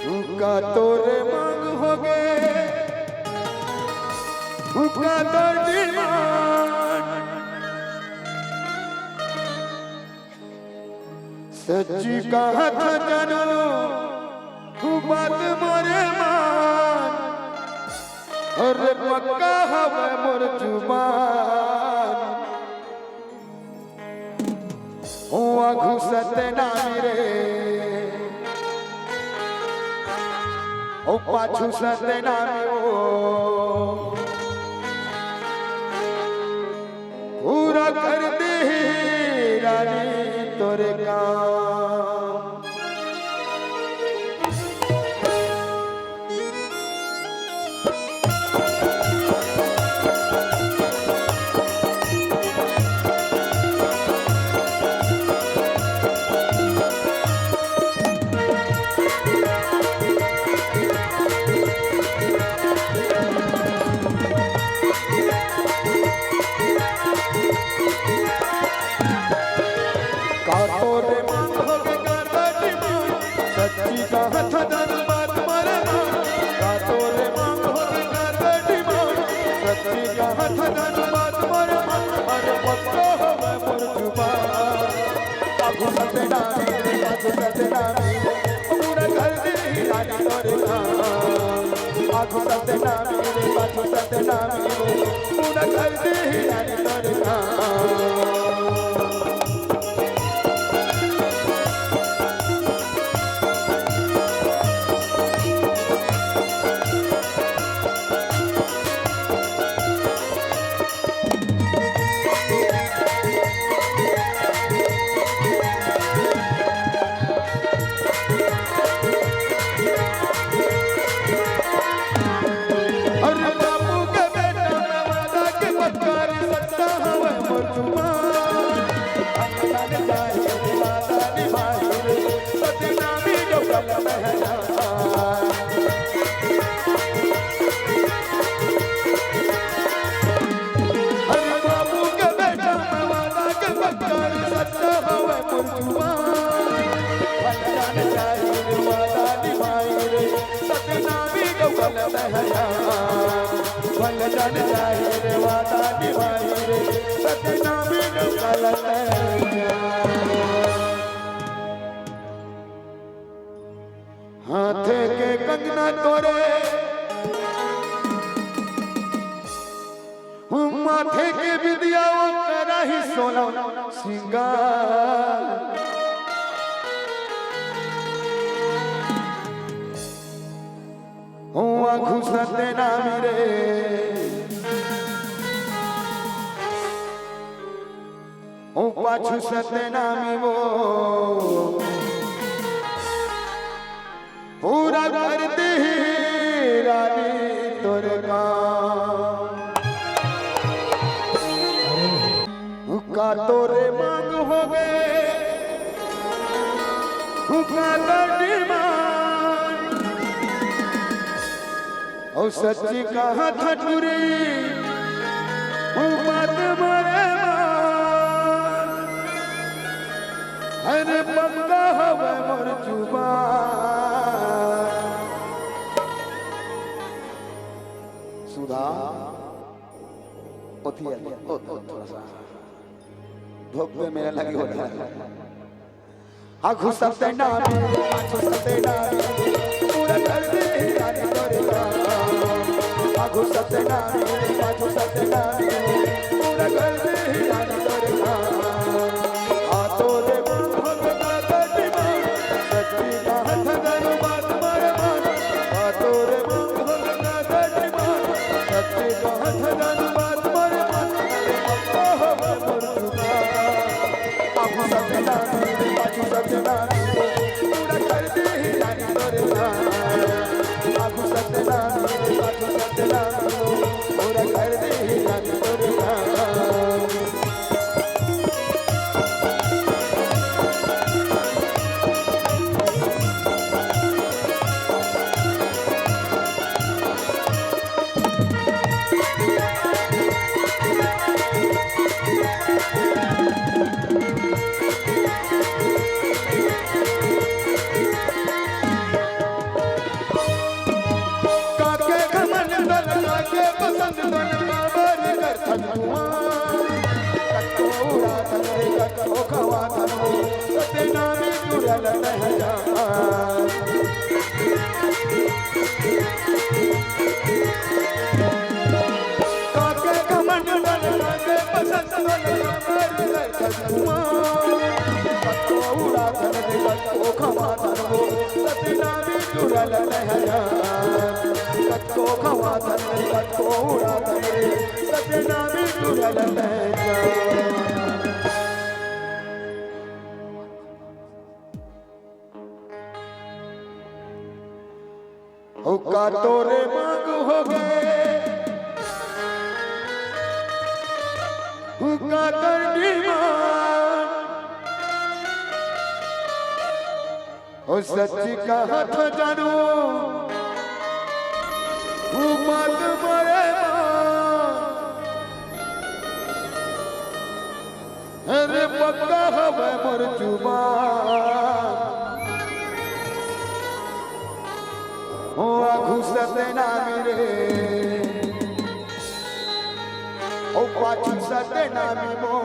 उनका तोरे मांग हो गए, उनका तो डिमांड सच्ची कहा था जानो बात मोरे मान और पक्का हवा मोर जुबान ओ घुसत नामी रे ओ पाछू सत नामी ओ पूरा कर दे रानी तोरे काम आँखों सत्य नामी रे पाछू सत्य नामी पूरा कर दे रानी तोरे हाथे के कंगना तोरे माथे के विद्या करा ही सोना सिंगार घुसते नामी रे ओ पाछू सते नामी वो पूरा कर दे रानी तोरे काम का तोरे मांग हो गए का तो डिमांड ओ सच्ची कहा था टूरी बात मरे अरे पक्का हवा मोर जुबान सुधा थोड़ा सा भोग पे मेरा लगी होता है आँखों सत्य नामी आँखों सत्य नामी पूरा कर दे रानी तोरे काम आँखों सत्य नामी आँखों सत्य नामी पूरा कर दे रानी तोरे काम आ तोरे भोग का डिमांड सच्ची बात करो बात मारे मान आ तोरे भोग का डिमांड सच्ची बात करो बात मारे मान पक्का हवा मोर जुबान आँखों सत्य नामी सत्य नामी पूरा कर दे रानी तोरे काम आँखों सत्य नामी पूरा कर दे रानी तोरे काम पसंद दोन बाबर करथन कतो उड़ा धनरे कतो खवा धनो सते नामी जुड़ल रहया काके घमंड बल काके पसंद दोन बाबर करथन कतो उड़ा धनरे कतो खवा धनो सते नामी जुड़ल रहया कतो खवा धनरे कतो उड़ा धनरे सते नामी जुड़ल रहया हुक्का तोरे मांग हो गए हुक्का कर डिमांड ओ सच्ची कहा था जानू मत मरे अरे पक्का हवे मोर जुबान ओ घुसते ना मेरे ओ पाछू सते ना मो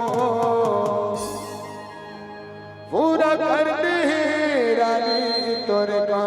पूरा कर दे रानी तोरे का